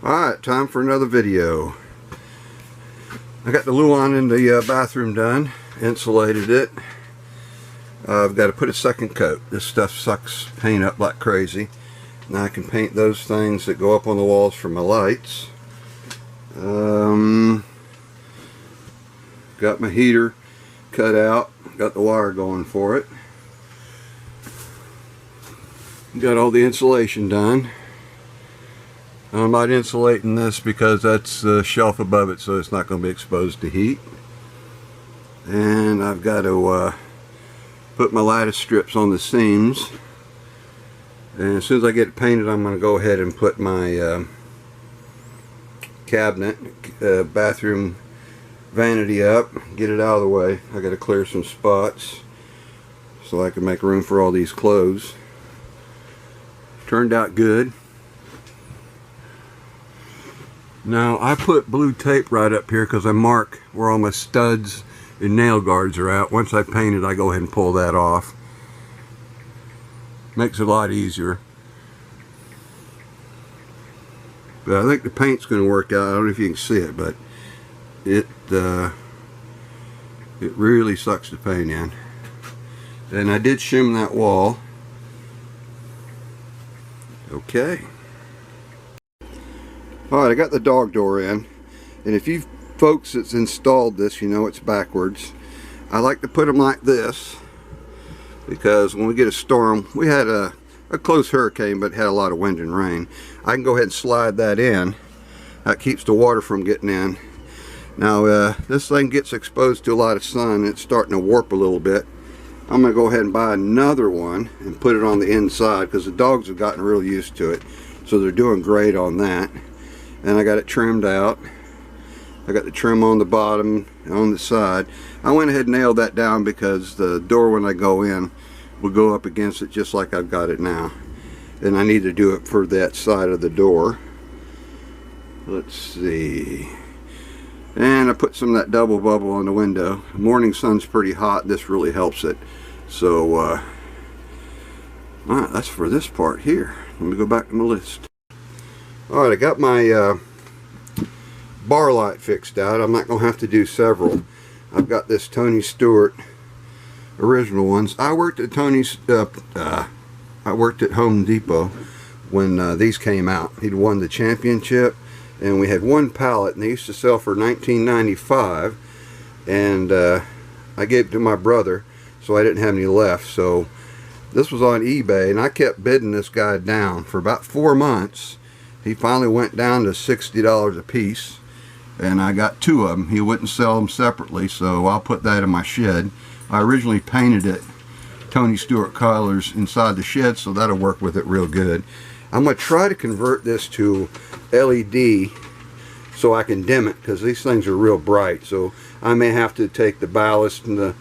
Alright, time for another video. I got the luan in the bathroom done, insulated it. I've got to put a second coat. This stuff sucks paint up like crazy. Now I can paint those things that go up on the walls for my lights. Got my heater cut out, got the wire going for it. Got all the insulation done. I'm not insulating this because that's the shelf above it, so it's not going to be exposed to heat. And I've got to put my lattice strips on the seams. And as soon as I get it painted, I'm going to go ahead and put my cabinet, bathroom vanity up, get it out of the way. I got to clear some spots so I can make room for all these clothes. Turned out good. Now I put blue tape right up here because I mark where all my studs and nail guards are at. Once I paint it, I go ahead and pull that off. Makes it a lot easier. But I think the paint's going to work out. I don't know if you can see it, but it really sucks to paint in. And I did shim that wall. Okay. Alright, I got the dog door in, and if you folks that's installed this, you know it's backwards. I like to put them like this because when we get a storm, we had a close hurricane but had a lot of wind and rain. I can go ahead and slide that in. That keeps the water from getting in. Now this thing gets exposed to a lot of sun. It's starting to warp a little bit. I'm going to go ahead and buy another one and put it on the inside because the dogs have gotten real used to it, so they're doing great on that. And I got it trimmed out. I got the trim on the bottom and on the side. I went ahead and nailed that down because the door, when I go in, will go up against it just like I've got it now. And I need to do it for that side of the door. Let's see. And I put some of that double bubble on the window. Morning sun's pretty hot. This really helps it. So, alright, that's for this part here. Let me go back to my list. Alright, I got my bar light fixed out. I'm not going to have to do several. I've got this Tony Stewart original ones. I worked at I worked at Home Depot when these came out. He'd won the championship, and we had one pallet, and they used to sell for $19.95, and I gave it to my brother, so I didn't have any left. So this was on eBay, and I kept bidding this guy down for about 4 months. He finally went down to $60 a piece, and I got 2 of them. He wouldn't sell them separately, so I'll put that in my shed. I originally painted it Tony Stewart colors inside the shed, so that'll work with it real good. I'm going to try to convert this to LED so I can dim it, because these things are real bright. So I may have to take the ballast and the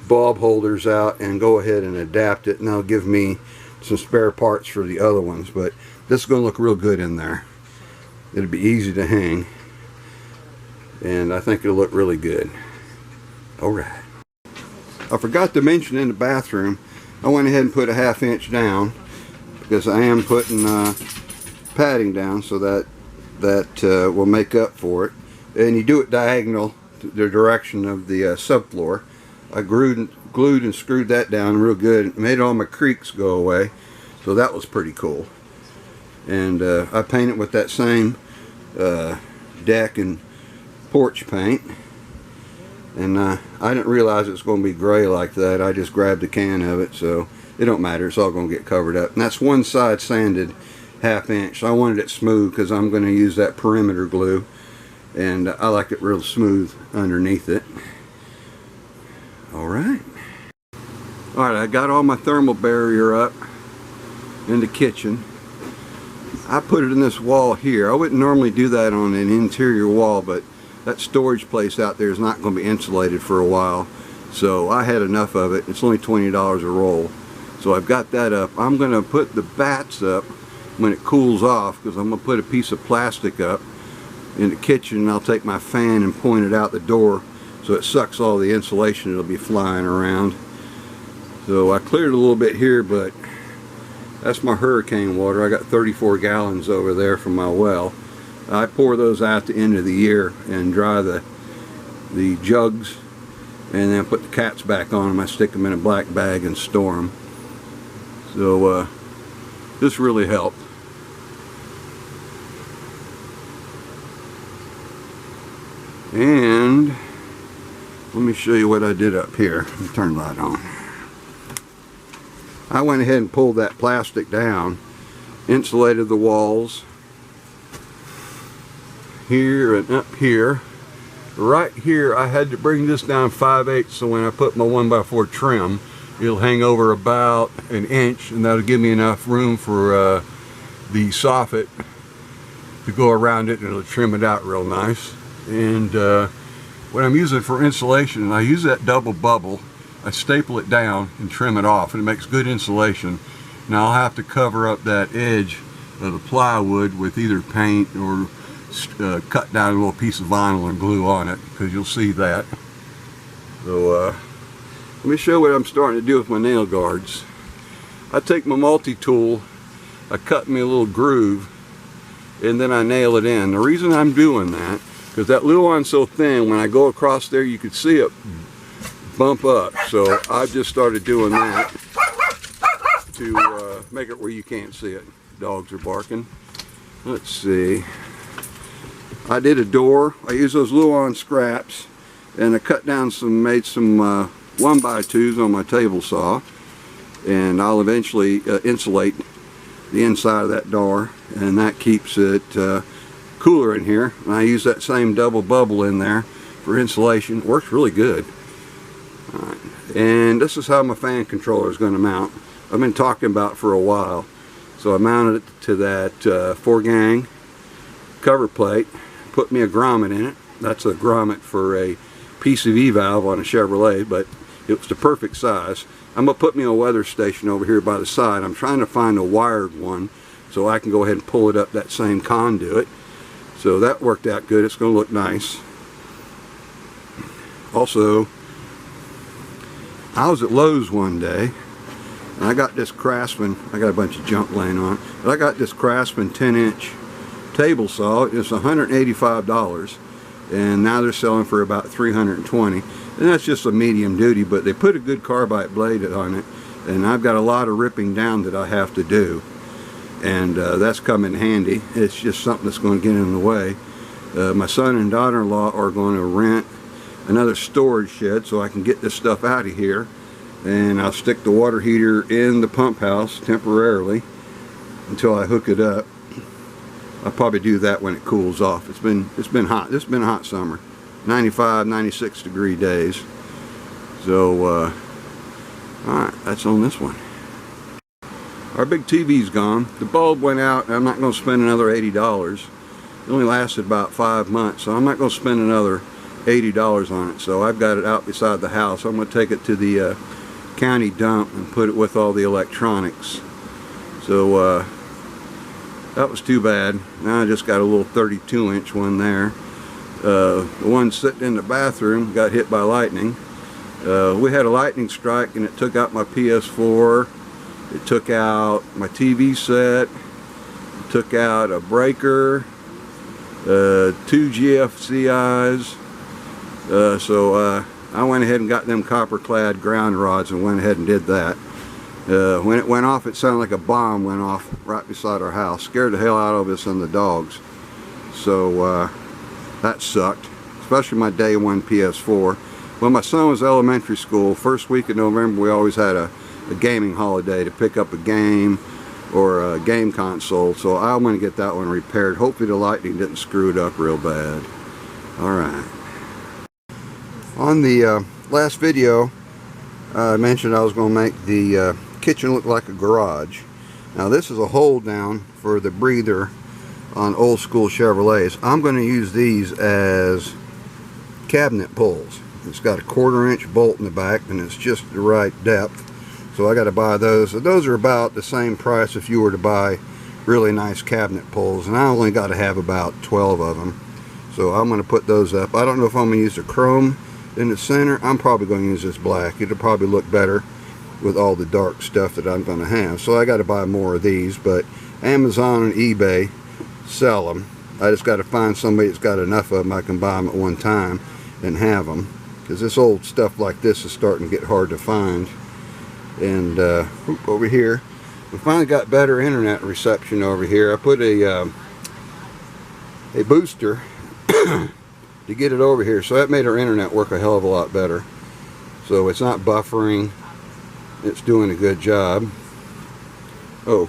bulb holders out and go ahead and adapt it, and that'll give me some spare parts for the other ones. But this is going to look real good in there. It'll be easy to hang, and I think it'll look really good. Alright. I forgot to mention in the bathroom, I went ahead and put a 1/2 inch down because I am putting padding down, so that will make up for it. And you do it diagonal to the direction of the subfloor. I glued and screwed that down real good. It made all my creaks go away, so that was pretty cool. And I painted with that same deck and porch paint, and I didn't realize it was going to be gray like that. I just grabbed a can of it, so it don't matter. It's all going to get covered up. And that's one side sanded 1/2 inch. So I wanted it smooth because I'm going to use that perimeter glue, and I like it real smooth underneath it. Alright, I got all my thermal barrier up in the kitchen. I put it in this wall here. I wouldn't normally do that on an interior wall, but that storage place out there is not going to be insulated for a while, so I had enough of it. It's only $20 a roll, so I've got that up. I'm going to put the bats up when it cools off, because I'm going to put a piece of plastic up in the kitchen, and I'll take my fan and point it out the door so it sucks all the insulation that'll be flying around. So I cleared a little bit here, but that's my hurricane water. I got 34 gallons over there from my well, I pour those out at the end of the year and dry the jugs, and then put the caps back on them. I stick them in a black bag and store them. So this really helped. And let me show you what I did up here. Let me turn the light on. I went ahead and pulled that plastic down, insulated the walls here and up here. Right here I had to bring this down 5/8, so when I put my 1x4 trim, it'll hang over about an inch, and that'll give me enough room for the soffit to go around it, and it'll trim it out real nice. And what I'm using for insulation, I use that double bubble. I staple it down and trim it off, and it makes good insulation. Now I'll have to cover up that edge of the plywood with either paint or cut down a little piece of vinyl and glue on it, because you'll see that. So let me show you what I'm starting to do with my nail guards. I take my multi-tool, I cut me a little groove, and then I nail it in. The reason I'm doing that, because that little one's so thin, when I go across there you can see it bump up. So I've just started doing that to make it where you can't see it. Dogs are barking. Let's see. I did a door. I used those Luan scraps, and I cut down made some 1x2s on my table saw, and I'll eventually insulate the inside of that door, and that keeps it cooler in here. And I use that same double bubble in there for insulation. It works really good. Alright. And this is how my fan controller is going to mount. I've been talking about it for a while. So I mounted it to that 4-gang cover plate, put me a grommet in it. That's a grommet for a PCV valve on a Chevrolet, but it was the perfect size. I'm going to put me a weather station over here by the side. I'm trying to find a wired one so I can go ahead and pull it up that same conduit. So that worked out good. It's going to look nice. Also, I was at Lowe's one day, and I got this Craftsman. I got a bunch of junk laying on it, but I got this Craftsman 10-inch table saw. It's $185, and now they're selling for about $320, and that's just a medium duty, but they put a good carbide blade on it, and I've got a lot of ripping down that I have to do, and that's come in handy. It's just something that's going to get in the way. My son and daughter-in-law are going to rent another storage shed so I can get this stuff out of here, and I'll stick the water heater in the pump house temporarily until I hook it up. I'll probably do that when it cools off. It's been hot. This has been a hot summer, 95, 96 degree days. So alright, that's on this one. Our big TV's gone. The bulb went out, and I'm not going to spend another $80. It only lasted about 5 months, so I'm not going to spend another $80 on it. So I've got it out beside the house. I'm going to take it to the county dump and put it with all the electronics. So that was too bad. Now I just got a little 32-inch one there. The one sitting in the bathroom got hit by lightning. We had a lightning strike, and it took out my PS4. It took out my TV set. It took out a breaker. 2 GFCIs. So I went ahead and got them copper-clad ground rods and went ahead and did that. When it went off, it sounded like a bomb went off right beside our house. Scared the hell out of us and the dogs. So that sucked, especially my day one PS4. When my son was elementary school, first week of November, we always had a gaming holiday to pick up a game or a game console. So I'm going to get that one repaired. Hopefully the lightning didn't screw it up real bad. Alright. On the last video, I mentioned I was going to make the kitchen look like a garage. Now this is a hold down for the breather on old school Chevrolets. I'm going to use these as cabinet pulls. It's got a 1/4 inch bolt in the back, and it's just the right depth. So I got to buy those. So those are about the same price if you were to buy really nice cabinet pulls, and I only got to have about 12 of them. So I'm going to put those up. I don't know if I'm going to use the chrome in the center. I'm probably going to use this black. It'll probably look better with all the dark stuff that I'm going to have. So I got to buy more of these, but Amazon and eBay sell them. I just got to find somebody that's got enough of them I can buy them at one time and have them, because this old stuff like this is starting to get hard to find. And over here we finally got better internet reception over here. I put a booster to get it over here, so that made our internet work a hell of a lot better. So it's not buffering, it's doing a good job. Oh,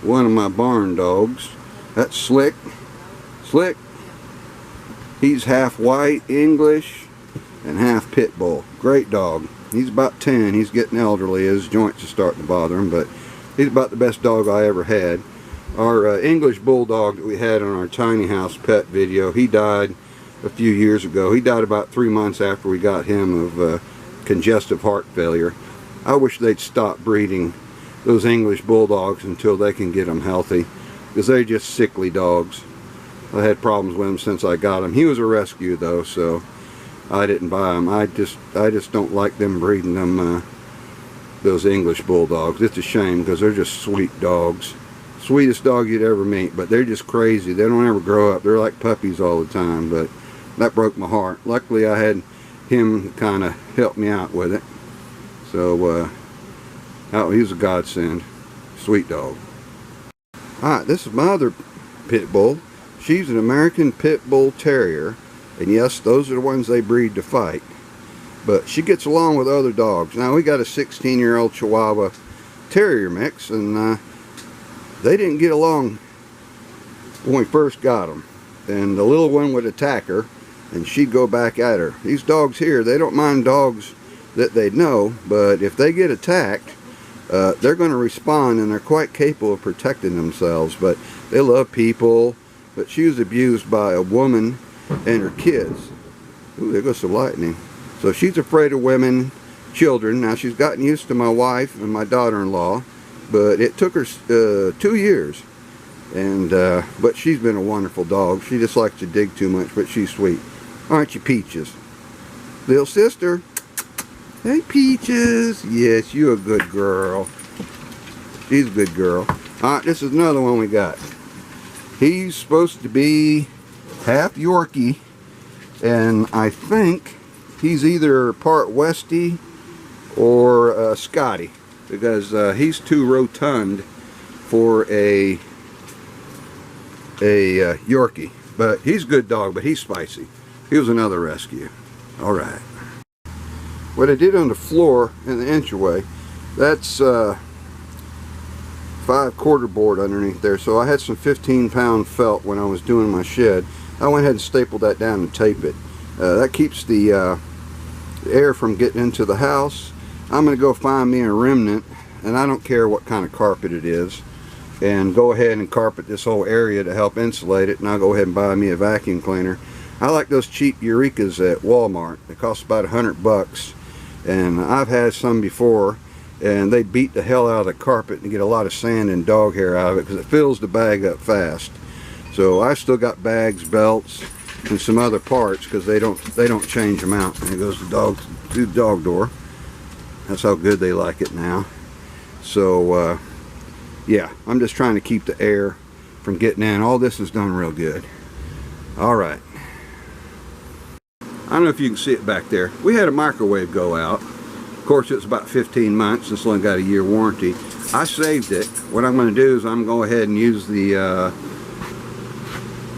one of my barn dogs, that's Slick. He's half white English and half pit bull. Great dog. He's about 10. He's getting elderly. His joints are starting to bother him, but he's about the best dog I ever had. Our English bulldog that we had on our tiny house pet video, he died a few years ago. He died about 3 months after we got him of congestive heart failure. I wish they'd stop breeding those English bulldogs until they can get them healthy, because they're just sickly dogs. I had problems with him since I got him. He was a rescue though, so I didn't buy him. I just don't like them breeding them those English bulldogs. It's a shame, because they're just sweet dogs. Sweetest dog you'd ever meet, but they're just crazy. They don't ever grow up. They're like puppies all the time, but that broke my heart. Luckily I had him kind of help me out with it. So he was a godsend. Sweet dog. Alright, this is my other pit bull. She's an American Pit Bull Terrier, and yes, those are the ones they breed to fight. But she gets along with other dogs. Now we got a 16-year-old Chihuahua Terrier mix, and they didn't get along when we first got them. And the little one would attack her, and she'd go back at her. These dogs here, they don't mind dogs that they know, but if they get attacked, they're going to respond, and they're quite capable of protecting themselves. But they love people. But she was abused by a woman and her kids. Ooh, there goes some lightning. So she's afraid of women, children. Now she's gotten used to my wife and my daughter-in-law, but it took her 2 years. And but she's been a wonderful dog. She just likes to dig too much, but she's sweet. Aren't you, Peaches? Little sister. Hey, Peaches. Yes, you're a good girl. She's a good girl. Alright, this is another one we got. He's supposed to be half Yorkie, and I think he's either part Westie or Scotty, because he's too rotund for a Yorkie. But he's a good dog, but he's spicy. He was another rescue. Alright. What I did on the floor in the entryway, that's 5/4 board underneath there, so I had some 15-pound felt when I was doing my shed. I went ahead and stapled that down and taped it. That keeps the air from getting into the house. I'm going to go find me a remnant, and I don't care what kind of carpet it is, and go ahead and carpet this whole area to help insulate it, and I'll go ahead and buy me a vacuum cleaner. I like those cheap Eurekas at Walmart. They cost about $100, and I've had some before, and they beat the hell out of the carpet and get a lot of sand and dog hair out of it, because it fills the bag up fast. So I still got bags, belts, and some other parts, because they don't change them out. And it goes to the dog door. That's how good they like it now. So yeah, I'm just trying to keep the air from getting in. All this is done real good. Alright, I don't know if you can see it back there. We had a microwave go out. Of course, it's about 15 months. It's only got a year warranty. I saved it. What I'm going to do is I'm going to go ahead and use the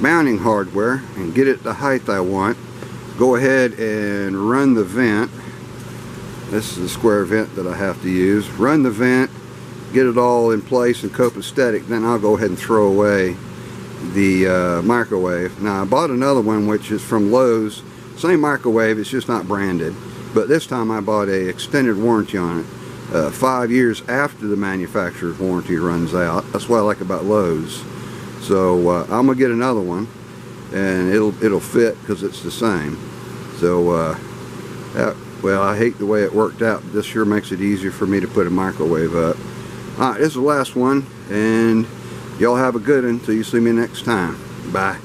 mounting hardware and get it the height I want. Go ahead and run the vent. This is the square vent that I have to use. Run the vent, get it all in place and copacetic. Then I'll go ahead and throw away the microwave. Now I bought another one which is from Lowe's. Same microwave, it's just not branded. But this time I bought a extended warranty on it. 5 years after the manufacturer's warranty runs out. That's what I like about Lowe's. So I'm gonna get another one, and it'll fit because it's the same. So well, I hate the way it worked out, but this sure makes it easier for me to put a microwave up. Alright, this is the last one, and y'all have a good one until you see me next time. Bye.